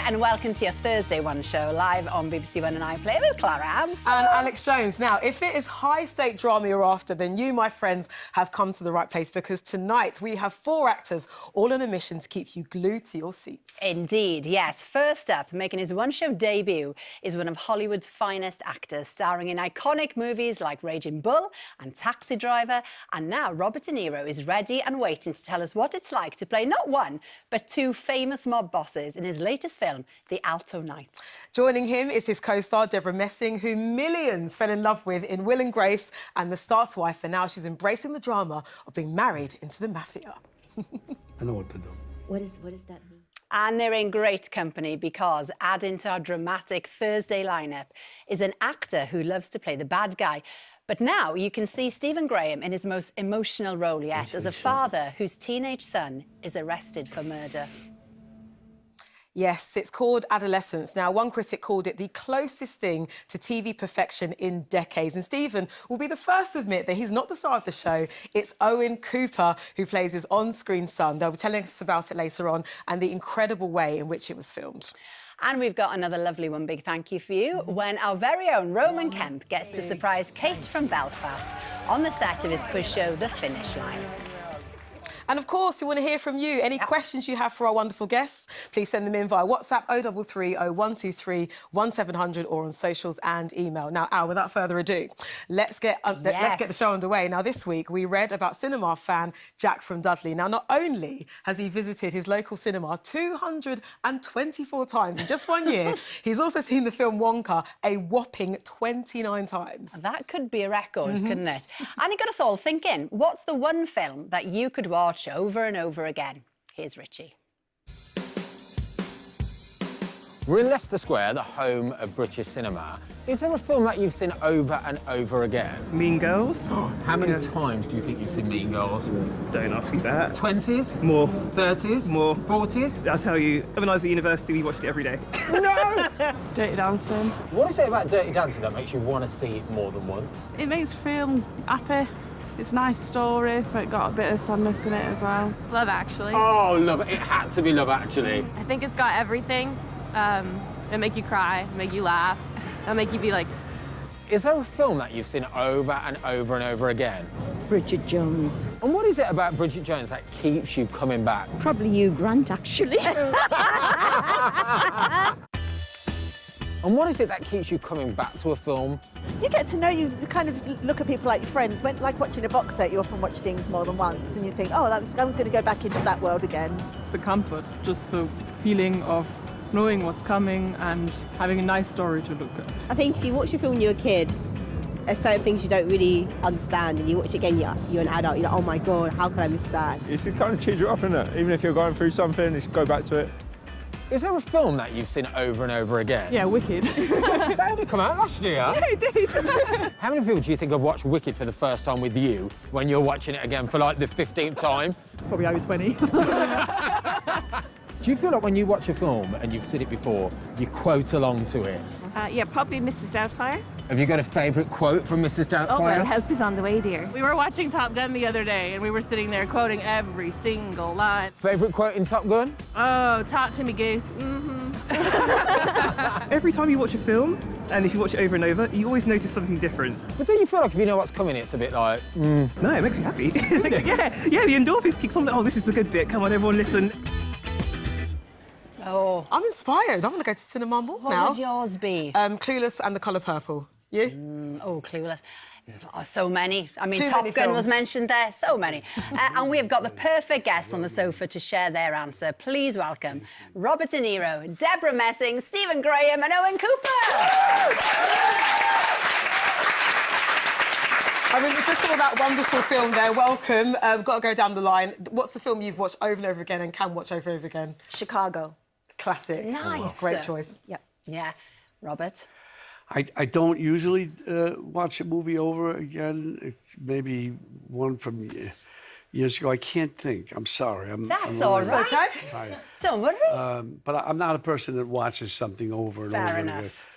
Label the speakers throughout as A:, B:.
A: and welcome to your Thursday One show, live on BBC One and iPlayer with Clara Ham.
B: And Alex Jones. Now, if it is high-stake drama you're after, then you, my friends, have come to the right place, because tonight we have 4 actors all on a mission to keep you glued to your seats.
A: Indeed, yes. First up, making his one-show debut, is one of Hollywood's finest actors, starring in iconic movies like Raging Bull and Taxi Driver. And now Robert De Niro is ready and waiting to tell us what it's like to play not one, but 2 famous mob bosses in his latest film, The Alto Knights.
B: Joining him is his co-star, Debra, who millions fell in love with in Will and Grace and The Star's Wife, and now she's embracing the drama of being married into the mafia.
C: I know what to do.
D: What does that mean?
A: And they're in great company, because adding to our dramatic Thursday lineup is an actor who loves to play the bad guy. But now you can see Stephen Graham in his most emotional role yet, as a father whose teenage son is arrested for murder.
B: Yes, it's called Adolescence. Now, one critic called it the closest thing to TV perfection in decades. And Stephen will be the first to admit that he's not the star of the show. It's Owen Cooper who plays his on-screen son. They'll be telling us about it later on and the incredible way in which it was filmed.
A: And we've got another lovely one, big thank you for you, when our very own Roman Kemp gets to surprise Kate from Belfast on the set of his quiz show, The Finish Line.
B: And, of course, we want to hear from you. Any questions you have for our wonderful guests, please send them in via WhatsApp 033 0123 1700 or on socials and email. Now, Al, without further ado, let's get the show underway. Now, this week, we read about cinema fan Jack from Dudley. Now, not only has he visited his local cinema 224 times in just 1 year, he's also seen the film Wonka a whopping 29 times.
A: That could be a record, couldn't it? And it got us all thinking, what's the one film that you could watch over and over again? Here's Richie.
E: We're in Leicester Square, the home of British cinema. Is there a film that you've seen over and over again?
F: Mean Girls.
E: How many times do you think you've seen Mean Girls?
F: Don't ask me that.
E: 20s?
F: More.
E: 30s?
F: More.
E: 40s?
F: I'll tell you, when I was at university, we watched it every day.
E: No!
G: Dirty Dancing.
E: What is it about Dirty Dancing that makes you want to see it more than once?
G: It makes you feel happy. It's a nice story, but it got a bit of sadness in it as well.
H: Love Actually.
E: Oh, Love It. It had to be Love Actually.
H: I think it's got everything. It'll make you cry, make you laugh, it'll make you be like...
E: Is there a film that you've seen over and over and over again?
D: Bridget Jones.
E: And what is it about Bridget Jones that keeps you coming back?
D: Probably Hugh Grant, actually.
E: And what is it that keeps you coming back to a film?
I: You get to know you kind of look at people like friends. When, like watching a box set, you often watch things more than once, and you think, oh, I'm going to go back into that world again.
G: The comfort, just the feeling of knowing what's coming and having a nice story to look at.
J: I think if you watch a film when you're a kid, there's certain things you don't really understand, and you watch it again, you're an adult, you're like, oh my God, how could I miss that?
K: It's kind of cheers you up, isn't it? Even if you're going through something, just go back to it.
E: Is there a film that you've seen over and over again?
G: Yeah, Wicked.
E: That only come out last year.
G: Yeah, it did.
E: How many people do you think have watched Wicked for the first time with you when you're watching it again for like the 15th time?
G: Probably over 20.
E: Do you feel like when you watch a film and you've seen it before, you quote along to it?
H: Yeah, probably Mrs. Doubtfire.
E: Have you got a favourite quote from Mrs. Doubtfire?
H: Oh, well, help is on the way, dear. We were watching Top Gun the other day, and we were sitting there quoting every single line.
E: Favourite quote in Top Gun?
H: Oh, talk to me, goose.
F: Every time you watch a film, and if you watch it over and over, you always notice something different.
E: But don't you feel like if you know what's coming, it's a bit like,
F: No, it makes you happy. yeah, the endorphins kicks on. Like, oh, this is a good bit. Come on, everyone, listen.
A: Oh.
B: I'm inspired. I want to go to cinema more
A: What
B: now.
A: would yours be?
B: Clueless and The Colour Purple. You?
A: Oh, Clueless. Oh, so many. I mean,
B: Too
A: Top
B: many
A: Gun
B: films.
A: was mentioned there. So many. And we have got the perfect guests on the sofa to share their answer. Please welcome Robert De Niro, Debra Messing, Stephen Graham and Owen Cooper.
B: I mean, we just saw that wonderful film there. Welcome. Got to go down the line. What's the film you've watched over and over again and can watch over and over again?
I: Chicago.
B: Classic.
A: Nice.
B: Great choice.
I: Yep.
A: Yeah. Robert?
C: I don't usually watch a movie over again. It's maybe one from years ago. I can't think. I'm sorry.
A: That's all right.
B: Okay.
C: Tired.
A: Don't worry.
C: But I'm not a person that watches something over and
A: Fair
C: over
A: enough.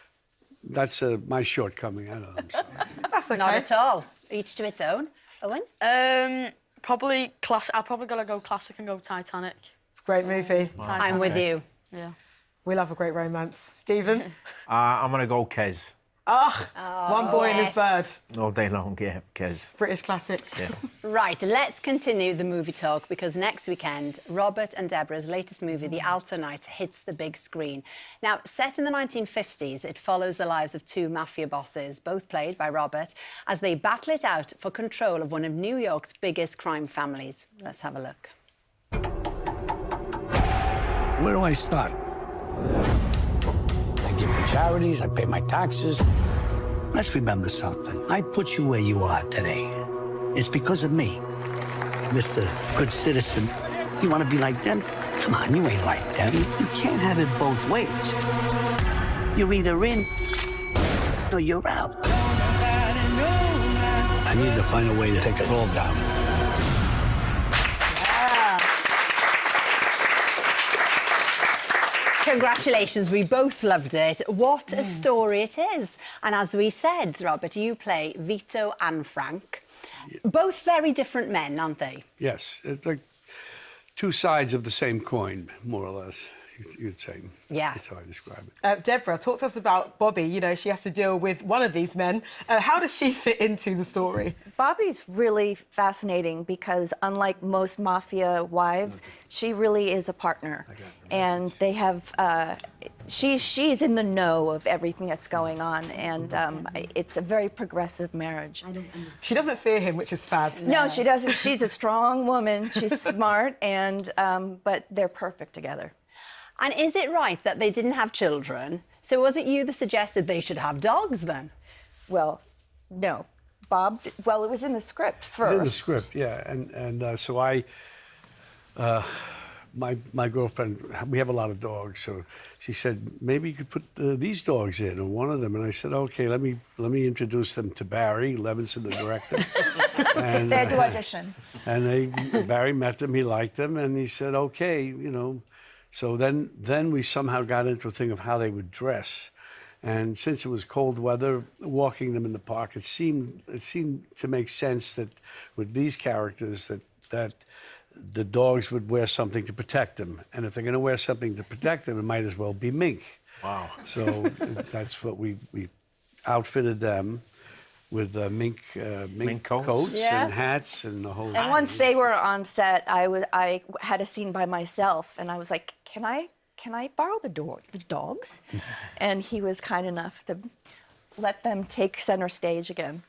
C: again. That's my shortcoming. I don't know. I'm sorry.
B: That's okay.
A: Not at all. Each to its own. Owen?
H: Probably classic. I'll probably gotta go classic and go Titanic.
B: It's a great movie.
A: I'm with you.
H: Yeah.
B: We love a great romance. Stephen?
L: I'm going to go Kez.
B: One boy and his bird.
L: All day long, yeah, Kez.
B: British classic.
L: Yeah.
A: Right, let's continue the movie talk because next weekend, Robert and Debra's latest movie, The Alto Nights, hits the big screen. Now, set in the 1950s, it follows the lives of two mafia bosses, both played by Robert, as they battle it out for control of one of New York's biggest crime families. Let's have a look.
M: Where do I start? I give to charities, I pay my taxes. Let's remember something. I put you where you are today. It's because of me. Mr. Good Citizen, you want to be like them? Come on, you ain't like them. You can't have it both ways. You're either in or you're out. I need to find a way to take it all down.
A: Congratulations, we both loved it. What a story it is. And as we said, Robert, you play Vito and Frank. Both very different men, aren't they?
C: Yes, it's like two sides of the same coin, more or less, you'd say.
A: Yeah.
C: That's how I describe it.
B: Debra, talk to us about Bobby. You know, she has to deal with one of these men. How does she fit into the story?
N: Bobby's really fascinating because, unlike most mafia wives, she really is a partner. And they have... she's in the know of everything that's going on, and it's a very progressive marriage.
B: She doesn't fear him, which is fab.
N: No, she doesn't. She's a strong woman. She's smart, and but they're perfect together.
A: And is it right that they didn't have children? So was it you that suggested they should have dogs then?
N: Well, no. Bob, well, it was in the script first.
C: It was in the script, yeah. And so I, my girlfriend, we have a lot of dogs, so she said, maybe you could put these dogs in, or one of them. And I said, okay, let me introduce them to Barry Levinson, the director. And,
N: they had to audition.
C: And Barry met them, he liked them, and he said, okay, you know. So then we somehow got into a thing of how they would dress. And since it was cold weather, walking them in the park, it seemed to make sense that with these characters that the dogs would wear something to protect them. And if they're going to wear something to protect them, it might as well be mink.
L: Wow.
C: So that's what we outfitted them with mink coats and hats and the whole...
N: And once they were on set, I had a scene by myself, and I was like, can I borrow the dogs? And he was kind enough to let them take center stage again.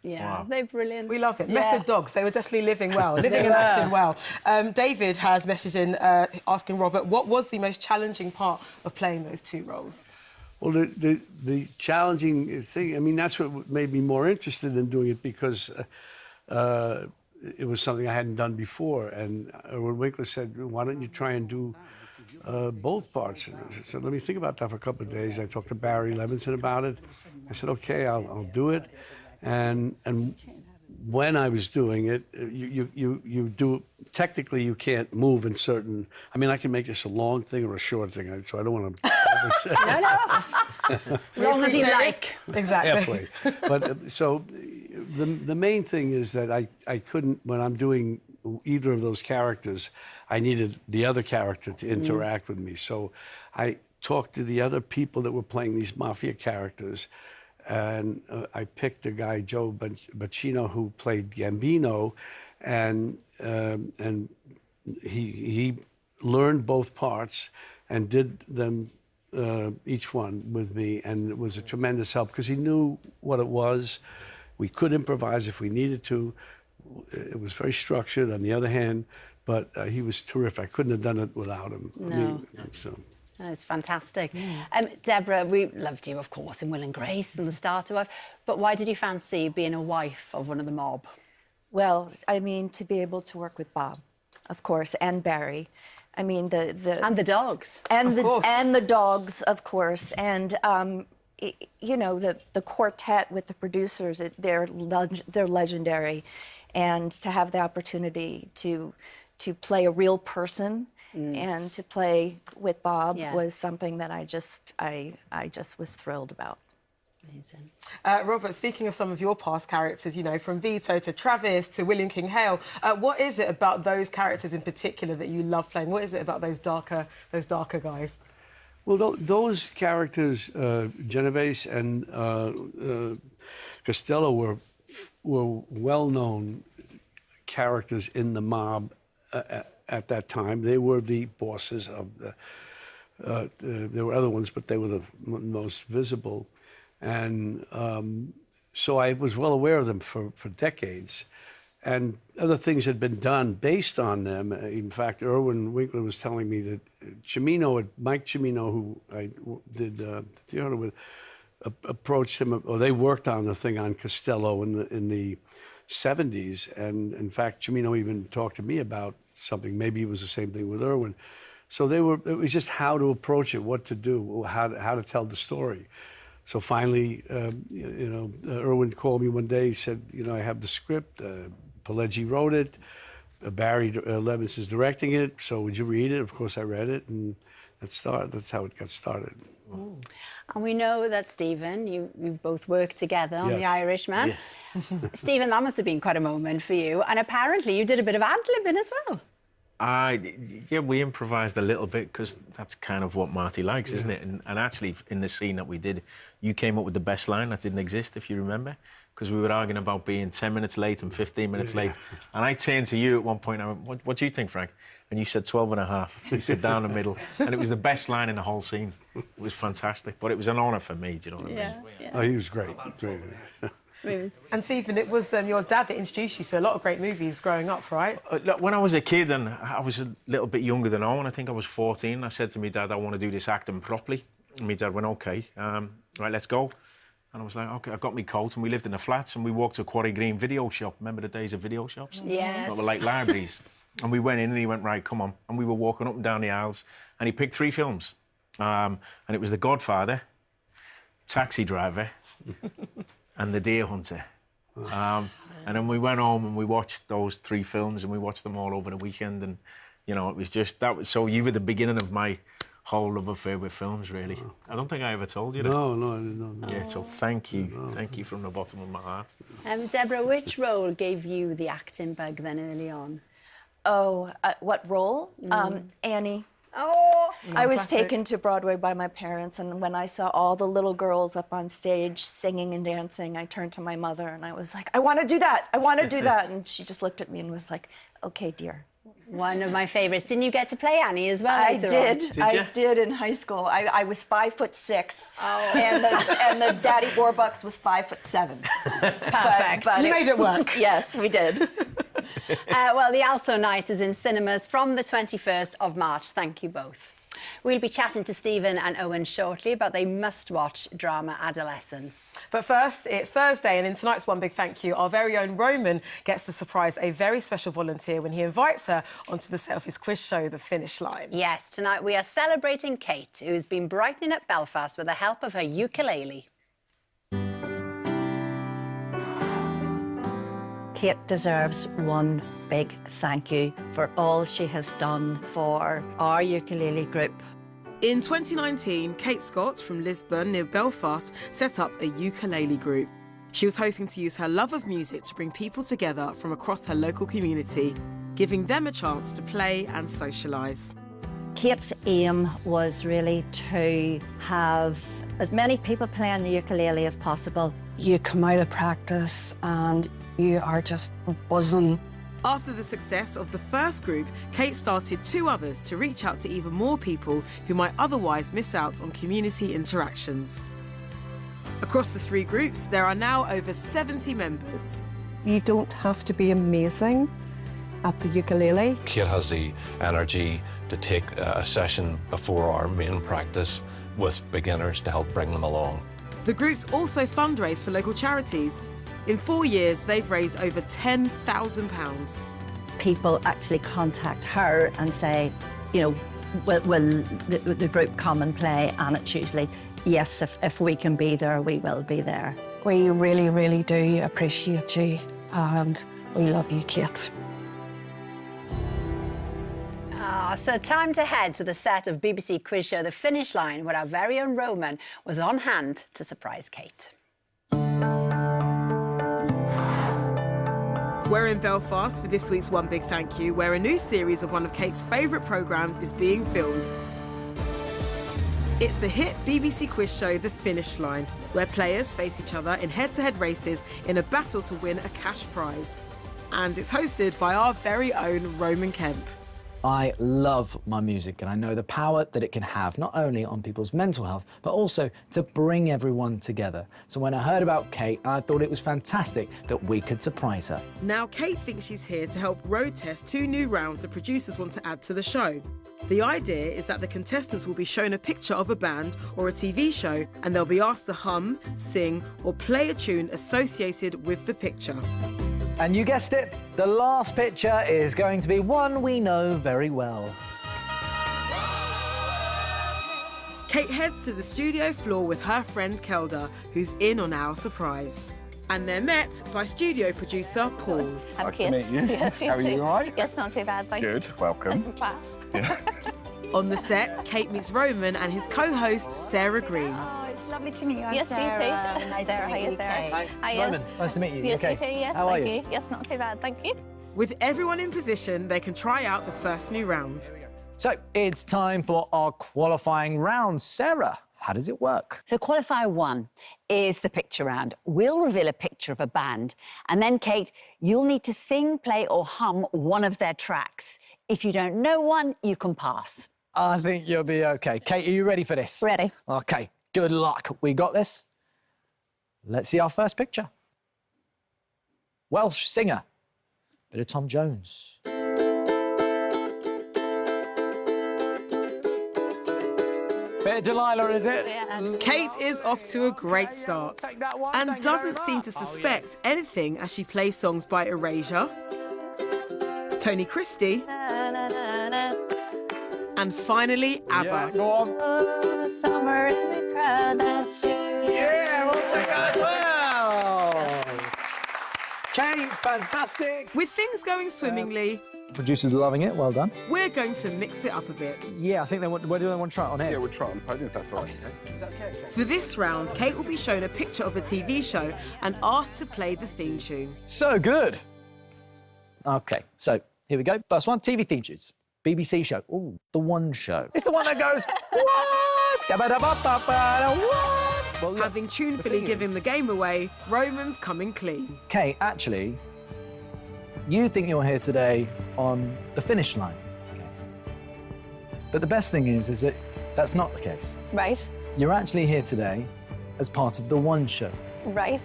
A: Yeah,
B: wow.
A: They're brilliant.
B: We love it. Yeah. Method dogs, they were definitely living well, living and acting well. David has messaged in asking Robert, what was the most challenging part of playing those two roles?
C: Well, the challenging thing, I mean, that's what made me more interested in doing it, because it was something I hadn't done before. And Owen Winkler said, why don't you try and do both parts? And I said, let me think about that for a couple of days. I talked to Barry Levinson about it. I said, okay, I'll do it. And when I was doing it, you do, technically you can't move in certain, I mean, I can make this a long thing or a short thing, so I don't want to...
A: No. Long as you like.
B: Exactly.
C: But so the main thing is that I couldn't, when I'm doing either of those characters, I needed the other character to interact with me. So I talked to the other people that were playing these mafia characters, and I picked a guy, Joe Bacino, who played Gambino, and he learned both parts and did them each one with me, and it was a tremendous help because he knew what it was. We could improvise if we needed to. It was very structured on the other hand, but he was terrific. I couldn't have done it without him.
A: No. That was fantastic. Debra, we loved you, of course, in Will and Grace and The Starter Wife, but why did you fancy being a wife of one of the mob?
N: Well, I mean, to be able to work with Bob, of course, and Barry. I mean,
A: and the dogs.
N: And the dogs, of course. And, you know, the quartet with the producers, they're legendary. And to have the opportunity to play a real person and to play with Bob was something that I just was thrilled about.
A: Amazing.
B: Robert, speaking of some of your past characters, you know, from Vito to Travis to William King Hale, what is it about those characters in particular that you love playing? What is it about those darker guys?
C: Well, those characters, Genovese and Costello, were well-known characters in the mob at that time. They were the bosses of the. There were other ones, but they were the most visible, and so I was well aware of them for decades. And other things had been done based on them. In fact, Owen Winkler was telling me that Mike Cimino, who I did theater with, approached him, or they worked on the thing on Costello in the 70s. And in fact, Cimino even talked to me about something. Maybe it was the same thing with Owen. So it was just how to approach it, what to do, how to tell the story. So finally, Owen called me one day. He said, I have the script. Pileggi wrote it. Barry Levinson is directing it. So would you read it? Of course, I read it, and that's how it got started.
A: Mm. And we know that, Stephen, you've both worked together on The Irishman. Yeah. Stephen, that must have been quite a moment for you. And apparently you did a bit of ad-libbing as well.
L: Yeah, we improvised a little bit because that's kind of what Marty likes, isn't it? And actually, in the scene that we did, you came up with the best line that didn't exist, if you remember, because we were arguing about being 10 minutes late and 15 minutes late. And I turned to you at one point, and I went, what do you think, Frank? And you said 12 and a half. You said down the middle. And it was the best line in the whole scene. It was fantastic. But it was an honour for me, do you know what I mean?
C: Yeah. Oh, he was great.
B: And Stephen, it was your dad that introduced you to a lot of great movies growing up, right?
L: When I was a kid, and I was a little bit younger than Owen, I think I was 14, I said to my dad, I want to do this acting properly. And my dad went, OK, right, let's go. And I was like, OK, I got my coat, and we lived in the flats, and we walked to a Quarry Green video shop. Remember the days of video shops?
A: Yes.
L: They were like libraries. And we went in, and he went, right, come on. And we were walking up and down the aisles, and he picked 3 films. And it was The Godfather, Taxi Driver, and The Deer Hunter. And then we went home and we watched those 3 films, and we watched them all over the weekend. And, it was just, so you were the beginning of my whole love affair with films, really. I don't think I ever told you that.
C: No, I didn't know.
L: Yeah, so thank you. Thank you from the bottom of my heart.
A: Debra, which role gave you the acting bug then early on?
N: Oh, what role? Annie.
A: Oh,
N: I was taken to Broadway by my parents, and when I saw all the little girls up on stage singing and dancing, I turned to my mother and I was like, I want to do that, I want to do that. And she just looked at me and was like, OK, dear.
A: One of my favourites. Didn't you get to play Annie as well?
N: I did. I did in high school. I was 5'6", and the Daddy Warbucks was 5'7".
A: Perfect.
B: But you made it work.
N: Yes, we did.
A: Well, The Alto Night is in cinemas from the 21st of March. Thank you both. We'll be chatting to Stephen and Owen shortly about their must-watch drama Adolescence.
B: But first, it's Thursday, and in tonight's One Big Thank You, our very own Roman gets to surprise a very special volunteer when he invites her onto the set of his quiz show, The Finish Line.
A: Yes, tonight we are celebrating Kate, who's been brightening up Belfast with the help of her ukulele.
D: Kate deserves one big thank you for all she has done for our ukulele group.
B: In 2019, Kate Scott from Lisburn near Belfast set up a ukulele group. She was hoping to use her love of music to bring people together from across her local community, giving them a chance to play and socialise.
D: Kate's aim was really to have as many people playing the ukulele as possible.
O: You come out of practice and you are just buzzing.
B: After the success of the first group, Kate started 2 others to reach out to even more people who might otherwise miss out on community interactions. Across the 3 groups, there are now over 70 members.
O: You don't have to be amazing at the ukulele.
P: Kate has the energy to take a session before our main practice with beginners to help bring them along.
B: The groups also fundraise for local charities. In 4 years, they've raised over £10,000.
D: People actually contact her and say, will the group come and play? And it's usually, yes, if we can be there, we will be there.
O: We really, really do appreciate you, and we love you, Kate.
A: So time to head to the set of BBC quiz show The Finish Line, where our very own Roman was on hand to surprise Kate.
B: We're in Belfast for this week's One Big Thank You, where a new series of one of Kate's favourite programmes is being filmed. It's the hit BBC quiz show The Finish Line, where players face each other in head-to-head races in a battle to win a cash prize. And it's hosted by our very own Roman Kemp.
Q: I love my music, and I know the power that it can have, not only on people's mental health, but also to bring everyone together. So when I heard about Kate, I thought it was fantastic that we could surprise her.
B: Now, Kate thinks she's here to help road test 2 new rounds the producers want to add to the show. The idea is that the contestants will be shown a picture of a band or a TV show, and they'll be asked to hum, sing, or play a tune associated with the picture.
Q: And you guessed it, the last picture is going to be one we know very well.
B: Kate heads to the studio floor with her friend Kelda, who's in on our surprise. And they're met by studio producer Paul.
R: Nice to meet you.
S: Yes,
R: How are you, all right?
S: Yes, not too bad, thanks.
R: Good, welcome.
S: This is class.
B: On the set, Kate meets Roman and his co-host Sarah Green.
S: Oh, it's lovely to meet you. Yes,
D: Sarah.
S: you too.
D: Nice
S: Sarah,
D: to meet
S: hiya,
D: you,
S: Sarah.
D: Kate.
S: Hiya.
Q: Roman, nice to meet you.
S: Yes,
Q: Okay.
S: you too. Yes,
Q: How are
S: thank
Q: you?
S: you. Yes, not too bad, thank you.
B: With everyone in position, they can try out the first new round.
Q: So it's time for our qualifying round. Sarah, how does it work?
A: So qualifier 1 is the picture round. We'll reveal a picture of a band, and then, Kate, you'll need to sing, play or hum one of their tracks. If you don't know one, you can pass.
Q: I think you'll be okay. Kate, are you ready for this?
S: Ready.
Q: Okay, good luck. We got this. Let's see our first picture. Welsh singer. Bit of Tom Jones. Bit of Delilah, is it?
S: Yeah.
B: Kate is off to a great start and doesn't seem to suspect anything as she plays songs by Erasure, Tony Christie, and finally ABBA.
Q: Yeah, go on.
S: Oh, summer in the crowd, that's you.
Q: Yeah, we'll take that well. Kate, fantastic.
B: With things going swimmingly,
Q: Producers are loving it. Well done.
B: we're going to mix it up a bit.
Q: Yeah, I think they want. Where do they want to try it on here?
R: Yeah, we'll try it on the podium if that's all right.
Q: Is that okay?
B: For this round, Kate will be shown a picture of a TV show and asked to play the theme tune.
Q: So good. Okay, so here we go. First one, TV theme tunes. BBC show. Ooh, The One Show. It's the one that goes, what? Da-ba-da-ba-ba-ba-da, what? Well, look,
B: Having tunefully given the game away, Roman's coming clean.
Q: Kate, actually, you think you're here today on the finish line. Okay. But the best thing is that that's not the case.
S: Right,
Q: You're actually here today as part of The One Show.
S: right.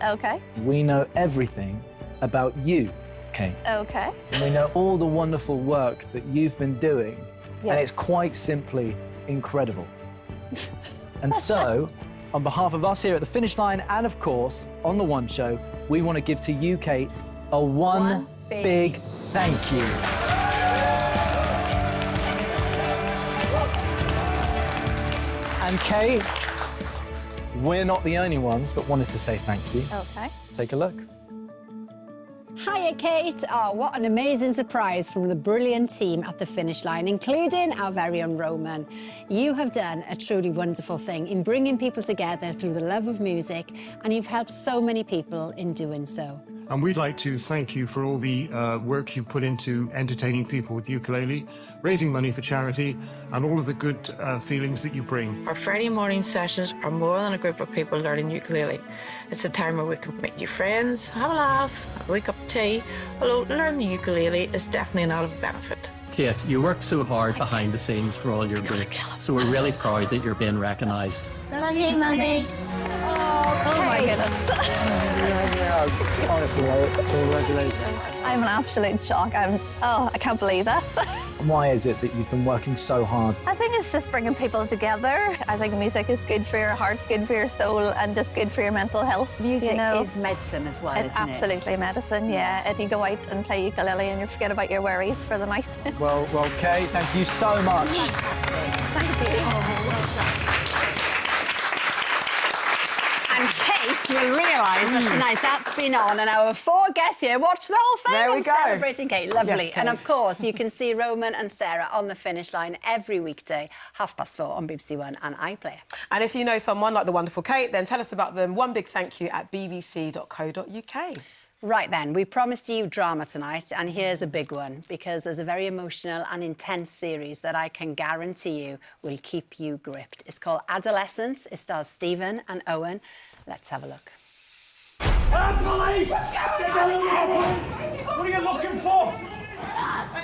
S: Okay,
Q: We know everything about you, Kate.
S: okay.
Q: And we know all the wonderful work that you've been doing, and
S: Yes.
Q: it's quite simply incredible. And so, on behalf of us here at the finish line, and of course, on The One Show, we want to give to you, Kate, a one big thank you. And Kate, we're not the only ones that wanted to say thank you.
S: Okay.
Q: Take a look.
A: Hiya, Kate. Oh, what an amazing surprise from the brilliant team at the finish line, including our very own Roman. You have done a truly wonderful thing in bringing people together through the love of music, and you've helped so many people in doing so.
T: And we'd like to thank you for all the work you've put into entertaining people with ukulele, raising money for charity, and all of the good feelings that you bring.
U: Our Friday morning sessions are more than a group of people learning ukulele. It's a time where we can make new friends, have a laugh, have a wake up tea, although learning ukulele is definitely not of benefit.
V: Kate, you work so hard behind the scenes for all your groups, so we're really proud that you're being recognised.
S: Love you, Mummy. Oh my goodness.
Q: Congratulations.
S: I'm in absolute shock. I can't believe that.
Q: Why is it that you've been working so hard?
S: I think it's just bringing people together. I think music is good for your heart, good for your soul, and just good for your mental health.
A: Music
S: you know?
A: is medicine as well,
S: It's
A: isn't it?
S: absolutely medicine, yeah. And you go out and play ukulele and you forget about your worries for the night.
Q: Well, Kate, thank you so much.
S: Thank you.
A: And Kate, you'll realise that tonight that's been on, and our 4 guests here watch the whole thing.
B: There we
A: and
B: go.
A: Celebrating Kate, lovely.
B: Yes, Kate.
A: And of course, you can see Roman and Sarah on the finish line every weekday, 4:30 on BBC One and iPlayer.
B: And if you know someone like the wonderful Kate, then tell us about them. One big thank you at bbc.co.uk.
A: Right then, we promised you drama tonight, and here's a big one, because there's a very emotional and intense series that I can guarantee you will keep you gripped. It's called Adolescence. It stars Stephen and Owen. Let's have a look.
J: Police! What are you looking for?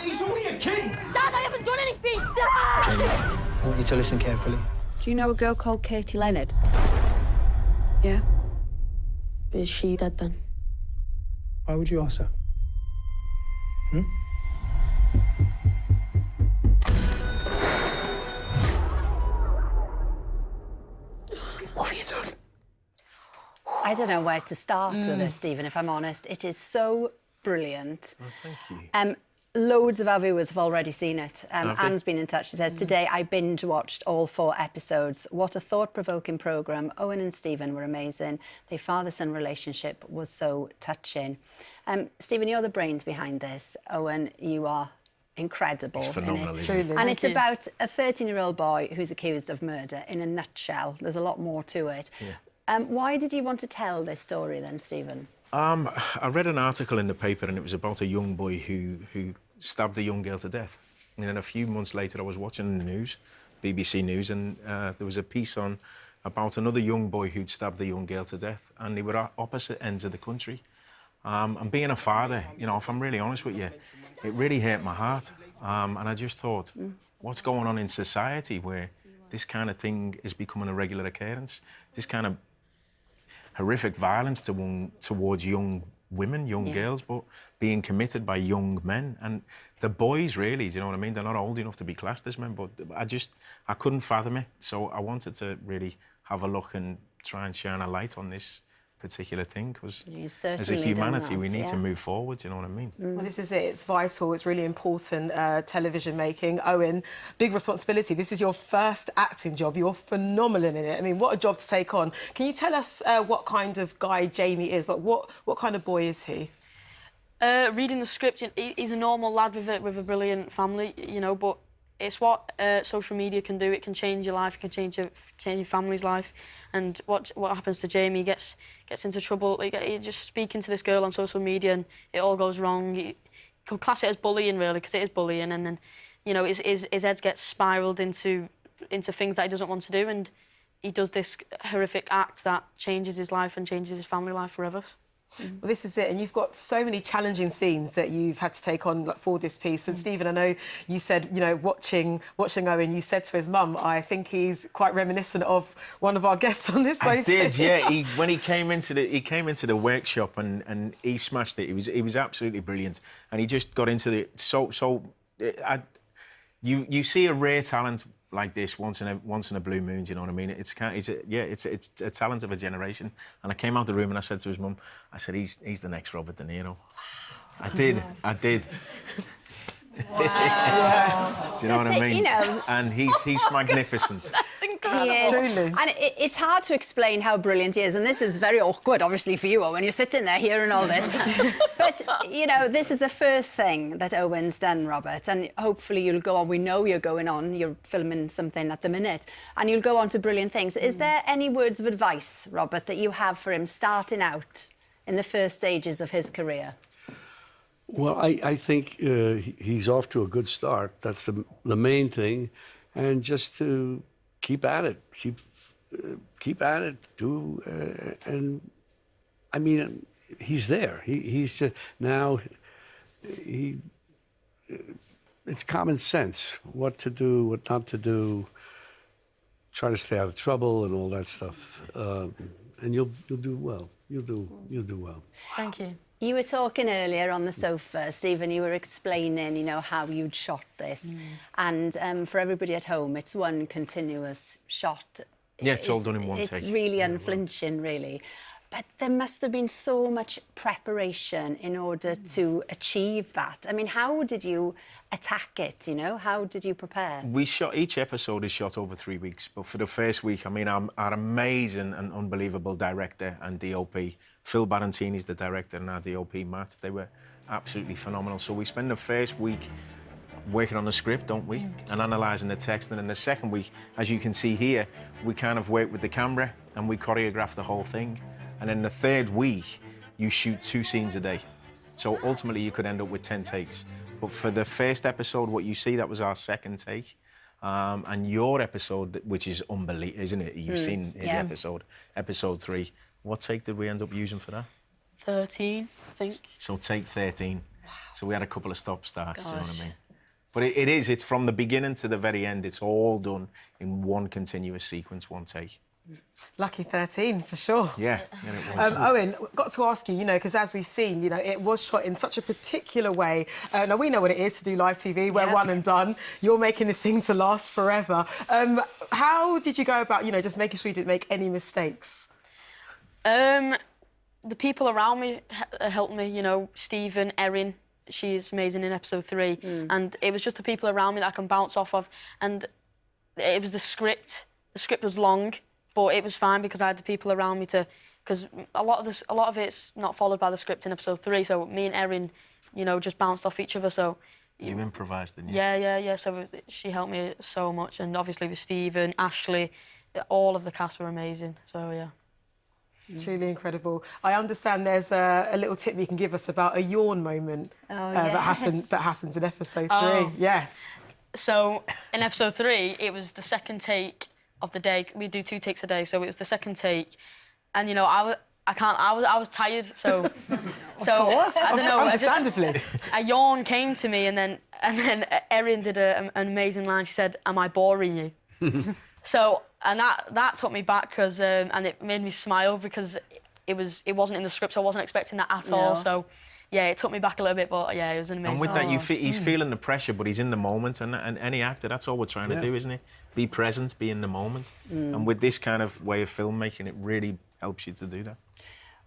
J: He's only a kid.
K: Dad, I haven't done anything. Dad!
W: I want you to listen carefully.
X: Do you know a girl called Katie Leonard?
K: Yeah. Is she dead then?
W: Why would you ask her? Hmm? What have you done?
A: I don't know where to start with this, Stephen, if I'm honest. It is so brilliant.
L: Well, thank you.
A: Loads of our viewers have already seen it.
L: Have they?
A: Anne's been in touch. She says, today I binge-watched all 4 episodes. What a thought-provoking programme. Owen and Stephen were amazing. Their father-son relationship was so touching. Stephen, you're the brains behind this. Owen, you are incredible.
L: It's phenomenal,
A: in it.
L: isn't it?
A: And it's about a 13-year-old boy who's accused of murder in a nutshell. There's a lot more to it.
L: Yeah.
A: Why did you want to tell this story then, Stephen?
L: I read an article in the paper, and it was about a young boy who stabbed a young girl to death. And then a few months later, I was watching the news, BBC News, and there was a piece on about another young boy who'd stabbed a young girl to death, and they were at opposite ends of the country. And being a father, you know, if I'm really honest with you, it really hurt my heart. And I just thought, what's going on in society where this kind of thing is becoming a regular occurrence? This kind of horrific violence towards young women, young girls, but being committed by young men. And the boys, really, do you know what I mean? They're not old enough to be classed as men, but I couldn't fathom it. So I wanted to really have a look and try and shine a light on this particular thing, because as a humanity, we need to move forward, do you know what I mean?
B: Well, this is it. It's vital. It's really important, television making. Owen, big responsibility. This is your first acting job. You're phenomenal in it. I mean, what a job to take on. Can you tell us what kind of guy Jamie is? Like, what kind of boy is he?
K: Reading the script, he's a normal lad with a brilliant family, you know, but it's what social media can do. It can change your life. It can change your family's life. And what happens to Jamie? He gets into trouble. He just speaking to this girl on social media, and it all goes wrong. You could class it as bullying, really, because it is bullying. And then, you know, his head gets spiralled into things that he doesn't want to do, and he does this horrific act that changes his life and changes his family life forever.
B: Well, this is it, and you've got so many challenging scenes that you've had to take on for this piece. And Stephen, I know you said, you know, watching Owen, you said to his mum, I think he's quite reminiscent of one of our guests on this sofa.
L: I did, yeah. When he came into the workshop and he smashed it. He was absolutely brilliant, and he just got into the you see a rare talent like this once in a blue moon, do you know what I mean? It's a talent of a generation. And I came out the room and I said to his mum, I said, he's the next Robert De Niro. I did.
A: Wow.
L: Do you know what I mean?
A: You know,
L: and he's magnificent.
K: That's incredible.
A: He is.
B: Truly.
A: And it's hard to explain how brilliant he is, and this is very awkward, obviously, for you, Owen. You're sitting there hearing all this. But, you know, this is the first thing that Owen's done, Robert, and hopefully you'll go on. We know you're going on. You're filming something at the minute, and you'll go on to brilliant things. Is there any words of advice, Robert, that you have for him starting out in the first stages of his career?
C: Well, I think he's off to a good start. That's the main thing, and just to keep at it, keep at it. And I mean, he's there. He's just now. It's common sense what to do, what not to do. Try to stay out of trouble and all that stuff, and you'll do well. You'll do well.
B: Thank you.
A: You were talking earlier on the sofa, Stephen, you were explaining, you know, how you'd shot this. And for everybody at home, it's one continuous shot.
L: Yeah, it's all done in one take.
A: It's really unflinching, really. But there must have been so much preparation in order to achieve that. I mean, how did you attack it, you know? How did you prepare?
L: Each episode is shot over 3 weeks, but for the first week, I mean, our amazing and unbelievable director and DOP, Phil Barantini's the director, and our DOP, Matt, they were absolutely phenomenal. So we spend the first week working on the script, don't we? And analysing the text. And then the second week, as you can see here, we kind of work with the camera and we choreograph the whole thing. And then the third week, you shoot 2 scenes a day. So ultimately you could end up with 10 takes. But for the first episode, what you see, that was our second take. And your episode, which is unbelievable, isn't it? You've seen his episode 3. What take did we end up using for that?
K: 13, I think.
L: So take 13. So we had a couple of stop-starts, you know what I mean? But it's from the beginning to the very end, it's all done in one continuous sequence, one take.
B: Lucky 13, for sure.
L: Yeah, it was.
B: Owen, got to ask you, you know, because as we've seen, you know, it was shot in such a particular way. Now, we know what it is to do live TV. We're one and done. You're making this thing to last forever. How did you go about, you know, just making sure you didn't make any mistakes?
K: The people around me helped me, you know, Stephen, Erin, she's amazing in episode 3. And it was just the people around me that I can bounce off of. And it was the script. The script was long, but it was fine because I had the people around me to... Because a lot of it's not followed by the script in episode 3, so me and Erin, you know, just bounced off each other, so...
L: You improvised, didn't you?
K: Yeah, so she helped me so much, and obviously with Stephen, Ashley, all of the cast were amazing, so yeah.
B: Truly incredible. I understand there's a little tip you can give us about a yawn moment that happens in episode 3. Yes.
K: So in episode 3, it was the second take of the day. We do 2 takes a day, so it was the second take, and you know I was tired, so
B: course.
K: I don't know.
B: Understandably,
K: a yawn came to me, and then Erin did an amazing line. She said, "Am I boring you?" So, and that took me back because and it made me smile because it wasn't in the script, so I wasn't expecting that at all. So, yeah, it took me back a little bit, but yeah, it was an amazing.
L: And with that, he's feeling the pressure, but he's in the moment. And any actor, that's all we're trying to do, isn't it? Be present, be in the moment. And with this kind of way of filmmaking, it really helps you to do that.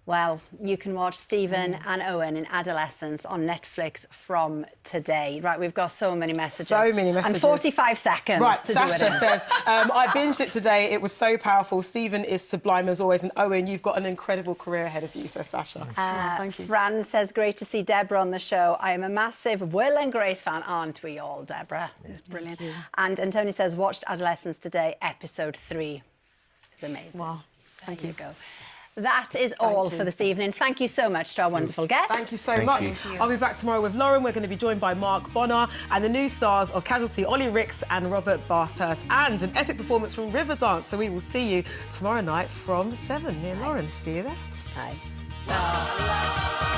A: Well, you can watch Stephen and Owen in Adolescence on Netflix from today. Right, we've got so many messages.
B: So many messages.
A: And 45 seconds
B: right,
A: to
B: Sasha
A: do it in.
B: says, I binged it today. It was so powerful. Stephen is sublime as always. And Owen, you've got an incredible career ahead of you, says Sasha.
K: Thank you.
A: Fran says, great to see Debra on the show. I am a massive Will and Grace fan, aren't we all, Debra? It's brilliant. And Tony says, watched Adolescence today, episode 3. It's amazing.
K: Wow.
A: Thank you. Go. That is all for this evening. Thank you so much to our wonderful guests.
B: Thank you so much. I'll be back tomorrow with Lauren. We're going to be joined by Mark Bonnar and the new stars of Casualty, Ollie Ricks and Robert Bathurst, and an epic performance from Riverdance. So we will see you tomorrow night from 7. Me and Lauren. See you there.
A: Bye.